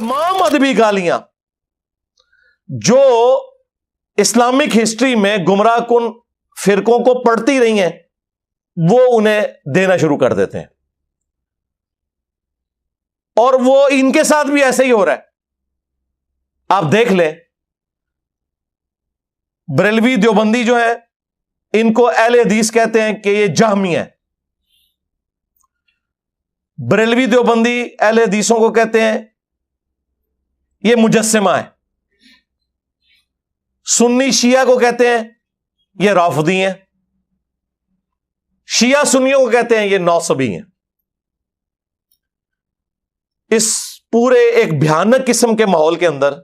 तमाम अदबी गालियां जो इस्लामिक हिस्ट्री में गुमराह कुन फिरकों को पढ़ती रही हैं, वो उन्हें देना शुरू कर देते हैं। और वो इनके साथ भी ऐसे ही हो रहा है। आप देख लें, बरेलवी देवबंदी जो है, इनको अहले हदीस कहते हैं कि ये जहमी है। बरेलवी देवबंदी अहले हदीसों को कहते हैं ये मुजस्सिमा है। सुन्नी शिया को कहते हैं ये राफदी हैं। शिया सुन्नियों को कहते हैं ये नौसबी हैं। इस पूरे एक भयानक किस्म के माहौल के अंदर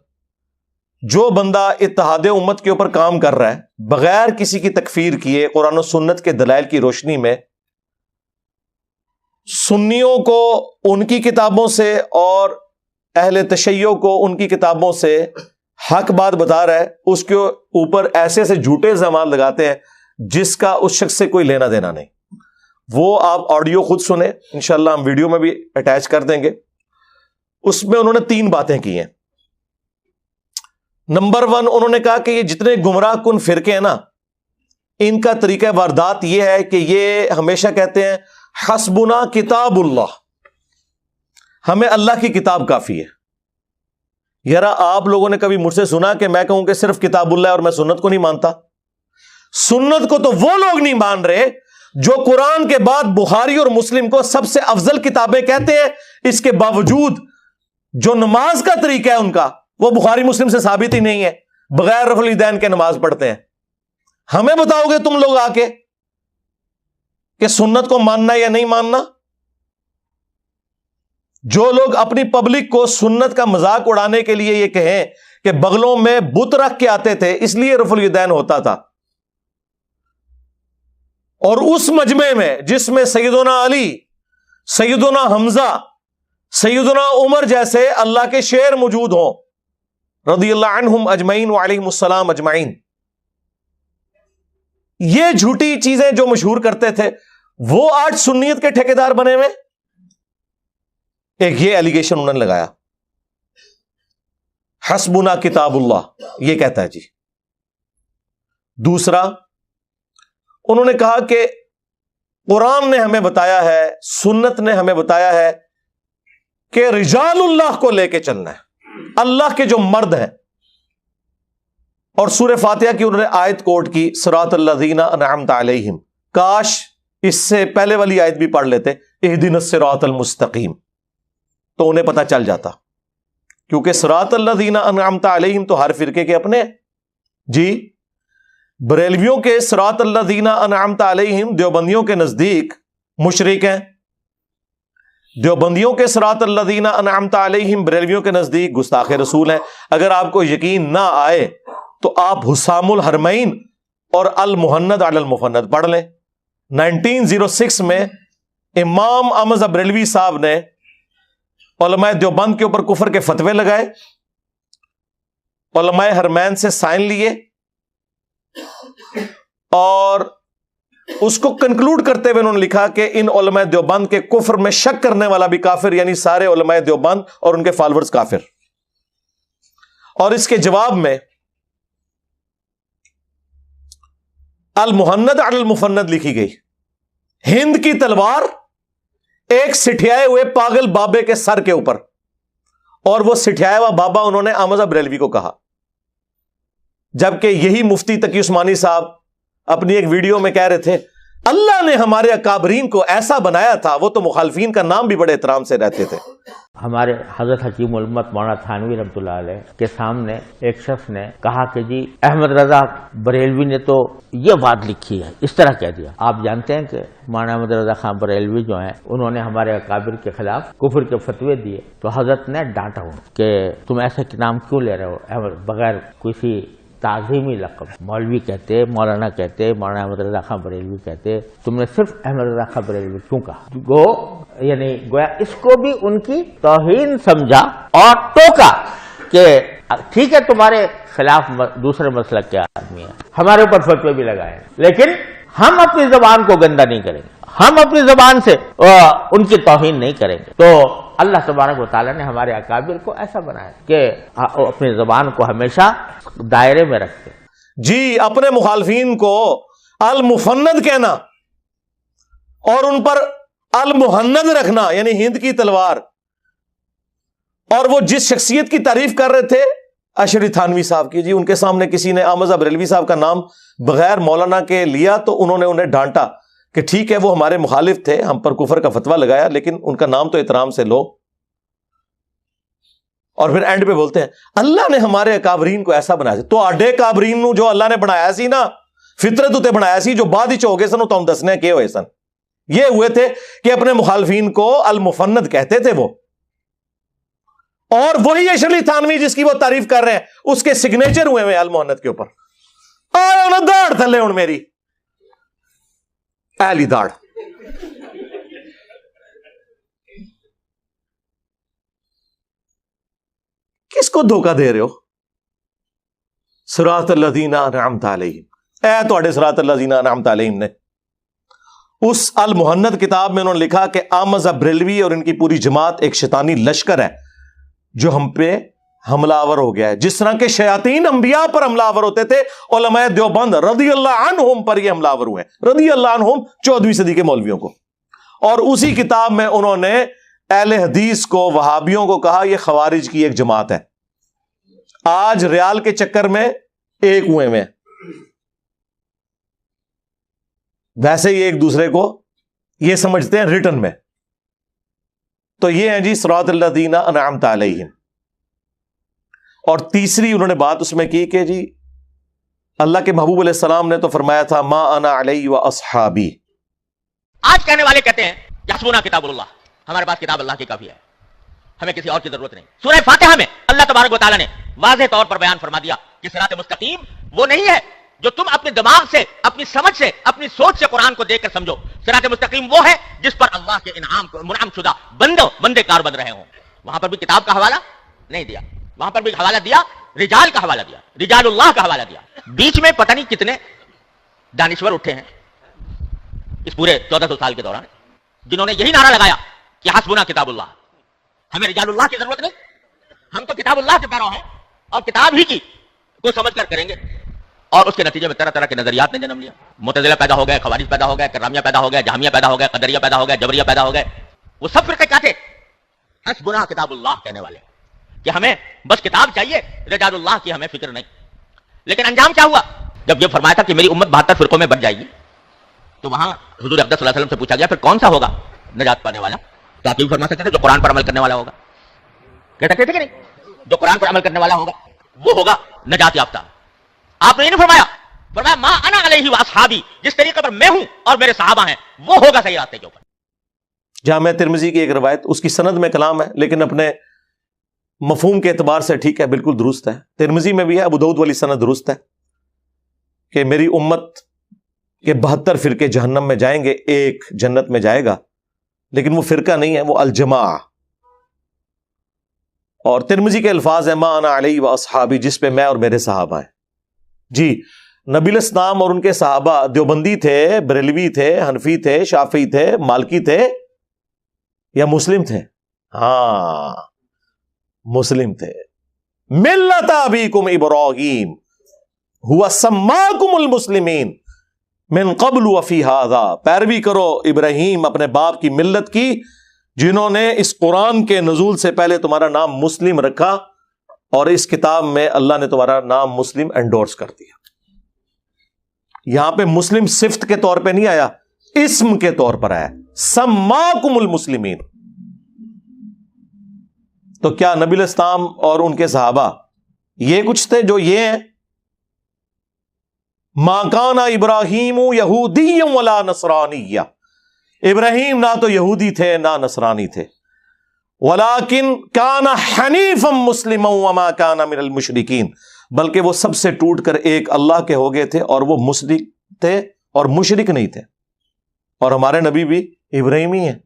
जो बंदा इत्तेहाद उम्मत के ऊपर काम कर रहा है, बगैर किसी की तकफीर किए, कुरान और सुन्नत के दलाइल की रोशनी में सुन्नियों को उनकी किताबों से और अहले तशय्यो को उनकी किताबों से हक बात बता रहा है, उसके ऊपर ऐसे ऐसे झूठे इल्जाम लगाते हैं जिसका उस शख्स से कोई लेना देना नहीं। वो आप ऑडियो खुद सुने, इंशाल्लाह हम वीडियो में भी अटैच कर देंगे। उसमें उन्होंने 3 बातें की हैं। नंबर 1, उन्होंने कहा कि ये जितने गुमराह कुन फिरके हैं ना, इनका तरीका वारदात ये है कि ये हमेशा कहते हैं हस्बुना किताबुल्लाह, हमें अल्लाह की किताब काफी है। यार, आप लोगों ने कभी मुझसे सुना कि मैं कहूं कि सिर्फ किताबुल्लाह और मैं सुन्नत को नहीं मानता? सुन्नत को तो वो लोग नहीं मान रहे जो कुरान के बाद बुखारी और मुस्लिम को सबसे अफजल किताबें कहते हैं। इसके बावजूद जो नमाज का तरीका है उनका, वो बुखारी मुस्लिम से साबित ही नहीं है। बगैर रफुल यदैन के नमाज पढ़ते हैं। हमें बताओगे तुम लोग आके कि सुन्नत को मानना या नहीं मानना? जो लोग अपनी पब्लिक को सुन्नत का मजाक उड़ाने के लिए ये कहें कि बगलों में बुत रख के आते थे इसलिए रफुल यदैन होता था, और उस मजमे में जिसमें सैयदना अली, सैयदना हमजा, सैयदना उमर जैसे अल्लाह के शेर मौजूद हों, रदियल्लाहु अन्हुम अजमईन व अलैहिमुस्सलाम अजमईन, ये झूठी चीजें जो मशहूर करते थे, वो आज सुन्नियत के ठेकेदार बने हुए। एक ये एलिगेशन उन्होंने लगाया, हस्बुना किताबुल्लाह, ये कहता है जी। दूसरा, उन्होंने कहा कि कुरान ने हमें बताया है, सुन्नत ने हमें बताया है कि रिजालुल्लाह को लेके चलना है, अल्लाह के जो मर्द हैं। और सूरह फातिहा की उन्होंने आयत कोट की, सिरातल्लज़ीना अनअमत अलैहिम। काश इससे पहले वाली आयत भी पढ़ लेते, इहदिनस सिरातल मुस्तकीम, तो उन्हें पता चल जाता। क्योंकि सिरातल्लज़ीना अनअमत अलैहिम तो हर फिरके के अपने जी। बरेलवियों के सिरातल्लज़ीना अनअमत अलैहिम देवबंदियों के नजदीक मुशरिक हैं। देवबंदियों के सिरातल्लज़ीना अनअमत अलैहिम बरेलवियों के नजदीक गुस्ताखे रसूल हैं। अगर आपको यकीन ना आए तो आप हुस्सामुल हरमैन और अल मुहन्नद अल मुफन्नद पढ़ लें। 1906 में इमाम अहमद बरेलवी साहब ने उलमाए देवबंद के ऊपर कुफर के फतवे लगाए, उलमाए हरमैन से साइन लिए और उसको कंक्लूड करते हुए उन्होंने लिखा कि इन उलमाए देवबंद के कुफर में शक करने वाला भी काफिर, यानी सारे उलमाए देवबंद और उनके फॉलोअर्स काफिर। और इसके जवाब में अल मुहन्नद अल मुफन्नद लिखी गई। हिंद की तलवार एक सिठियाए हुए पागल बाबे के सर के ऊपर, और वो सिठियाया हुआ बाबा उन्होंने अहमद बरेलवी को कहा। जबकि यही मुफ्ती तकी उस्मानी साहब अपनी एक वीडियो में कह रहे थे अल्लाह ने हमारे अकाबरीन को ऐसा बनाया था, वो तो मुखालफीन का नाम भी बड़े एहतराम से रहते थे। हमारे हजरत हकीम उल उम्मत मौलाना थानवी रहमतुल्लाह अलैह के सामने एक शख्स ने कहा कि जी अहमद रजा बरेलवी ने तो ये बात लिखी है, इस तरह कह दिया। आप जानते हैं कि मौलाना अहमद रजा खान बरेलवी जो हैं उन्होंने हमारे अकाबिर के खिलाफ कुफर के फतवे दिए, तो हजरत ने डांटा कि तुम ऐसे नाम क्यों ले रहे हो अहमद, बगैर किसी ताज़ीमी लक़ब। मौलवी कहते, मौलाना कहते, मौलाना अहमद रजा खान बरेलवी कहते, तुमने सिर्फ अहमद रजा खान बरेलवी क्यों कहा? गो यानी गोया इसको भी उनकी तौहीन समझा और टोका कि ठीक है तुम्हारे खिलाफ दूसरे मसलक के आदमी है, हमारे ऊपर फतवे भी लगाए, लेकिन हम अपनी जबान को गंदा नहीं करेंगे, हम अपनी जबान से उनकी तौहीन नहीं करेंगे। तो اللہ तबारक व तआला ने हमारे अकाबिर को ऐसा बनाया कि अपनी ज़बान को हमेशा दायरे में रखते। जी, अपने मुखालफीन को अल मुफन्नद कहना और उन पर अल मुहन्नद रखना, यानी हिंद की तलवार। और वो जिस शख्सियत की तारीफ कर रहे थे अशरी थानवी साहब की, जी उनके सामने किसी ने अहमद बरेलवी साहब का नाम बगैर मौलाना के लिया तो उन्होंने उन्हें डांटा कि ठीक है वो हमारे मुखालिफ थे, हम पर कुफर का फतवा लगाया, लेकिन उनका नाम तो एहतराम से लो। और फिर एंड पे बोलते हैं अल्लाह ने हमारे अकाबरीन को ऐसा बनाया। तो आडे काबरीन जो अल्लाह ने बनाया सी ना, फितरत उते बनाया सी, जो बाद ही हो गए सन तो हम दसने के हुए सन। ये हुए थे कि अपने मुखालफीन को अल मुफन्नद कहते थे वो। और वही अशरी थानवी जिसकी वो तारीफ कर रहे हैं, उसके सिग्नेचर हुए हैं अल मुहन्नद के ऊपर। आए ना दाढ़ थले हुन मेरी ऐली दाढ़। किसको धोखा दे रहे हो? सिरात अल्लज़ीना अनअमत अलैहिम, ऐ तुहाडे सिरात अल्लज़ीना अनअमत अलैहिम ने उस अल मुहन्नद किताब में उन्होंने लिखा कि अहमद बरेलवी और इनकी पूरी जमात एक शैतानी लश्कर है जो हम पे हमलावर हो गया है, जिस तरह के शयातीन अंबिया पर हमलावर होते थे, उलमाए देवबंद रज़ी अल्लाह अन्हुम पर ये हमलावर हुए, रज़ी अल्लाह अन्हुम 14वीं सदी के मौलवियों को। और उसी किताब में उन्होंने अहले हदीस को, वहाबियों को कहा यह खवारिज की एक जमात है। आज रियाल के चक्कर में एक हुए में, वैसे ही एक दूसरे को ये समझते हैं रिटर्न में। तो ये है जी सिरात अल्लज़ीना अनअमत अलैहिम। और तीसरी उन्होंने बात उसमें की कि जी अल्लाह के महबूब अलैहिस्सलाम ने तो फरमाया था मा अना अलैहि व अस्हाबी। आज कहने वाले कहते हैं हस्बुना किताबुल्लाह, हमारे पास किताब अल्लाह की काफी है, हमें किसी और की जरूरत नहीं। सूरह फातिहा में अल्लाह तबारक व तआला ने वाज़ेह तौर पर बयान फरमा दिया कि सिरात मुस्तकीम वो नहीं है जो तुम अपने दिमाग से, अपनी समझ से, अपनी सोच से कुरान को देखकर समझो। सिरात मुस्तकीम वो है जिस पर अल्लाह के इनाम मुनअम शुदा बंदे कार बन रहे हों। वहां पर भी किताब का हवाला नहीं दिया, वहां पर भी हवाला दिया रिजाल का हवाला दिया, रिजालुल्लाह का हवाला दिया। बीच में पता नहीं कितने दानिश्वर उठे हैं इस पूरे 1400 साल के दौरान, जिन्होंने यही नारा लगाया कि हस्बुना किताबुल्लाह, हमें रिजालुल्लाह की जरूरत नहीं, हम तो किताबुल्लाह के पैरों हैं और किताब ही की को समझ कर करेंगे। और उसके नतीजे में तरह तरह के नजरियात ने जन्म लिया। मुतज़िला पैदा हो गए, खवारिज पैदा हो गए, कररामिया पैदा हो गए, जहमिया पैदा हो गए, कदरिया पैदा हो गए, जबरिया पैदा हो गए। वो सब फिरके क्या थे? हस्बुना किताबुल्लाह कहने वाले कि हमें बस किताब चाहिए, रिजालुल्लाह की हमें फिक्र नहीं। लेकिन अंजाम क्या हुआ? जब ये फरमाया था कि मेरी उम्मत 72 फिरकों में बट जाएगी, तो वहां हुजूर अक़दस सल्लल्लाहु अलैहि वसल्लम से पूछा गया फिर कौन सा होगा नजात पाने वाला? तो आप ये फरमा सकते थे जो कुरान पर अमल करने वाला होगा। कहते थे कि नहीं, जो कुरान पर अमल करने वाला होगा वो होगा नजात याफ्ता। आपने ये नहीं फरमाया मा अना अलैहि व अस्हाबी, जिस तरीके पर मैं हूं और मेरे सहाबा हैं वो होगा सही रास्ते के ऊपर। जामिया तिरमिज़ी की एक रवायत, उसकी सनद में कलाम है लेकिन अपने मफहूम के एतबार से ठीक है, बिल्कुल दुरुस्त है। तिरमिज़ी में भी है, अबू दाऊद वाली सनद दुरुस्त है कि मेरी उम्मत के 72 फिरके जहन्नम में जाएंगे, एक जन्नत में जाएगा, लेकिन वो फिरका नहीं है, वो अलजमा। और तिरमिज़ी के अल्फाज है मा अना अलैहि व अस्हाबी, जिस पे मैं और मेरे सहाबा हैं। जी, नबी इस्लाम और उनके सहाबा देवबंदी थे, बरेलवी थे, हनफी थे, शाफी थे, मालकी थे या मुस्लिम थे? हाँ, मुस्लिम थे। मिल्लत अबीकुम इब्राहीम हुवा सम्माकुमुल मुस्लिमीन मिन क़ब्ल व फ़ी हाज़ा, पैरवी करो इब्राहीम अपने बाप की मिल्लत की जिन्होंने इस कुरान के नज़ूल से पहले तुम्हारा नाम मुस्लिम रखा और इस किताब में अल्लाह ने तुम्हारा नाम मुस्लिम एंडोर्स कर दिया। यहां पे मुस्लिम सिफ्त के तौर पे नहीं आया, इस्म के तौर पर आया, सम्माकुमुल मुस्लिमीन। तो क्या नबी इस्लाम और उनके सहाबा ये कुछ थे जो ये हैं? मा काना इब्राहीम यहूदिय्यन वला नसरानिय्या, इब्राहीम ना तो यहूदी थे ना नसरानी थे। वलाकिन काना हनीफम मुस्लिमन वमा काना मिनल मुशरिकीन, बल्कि वो सबसे टूट कर एक अल्लाह के हो गए थे और वो मुशरिक थे और मुशरिक नहीं थे। और हमारे नबी भी इब्राहीमी हैं।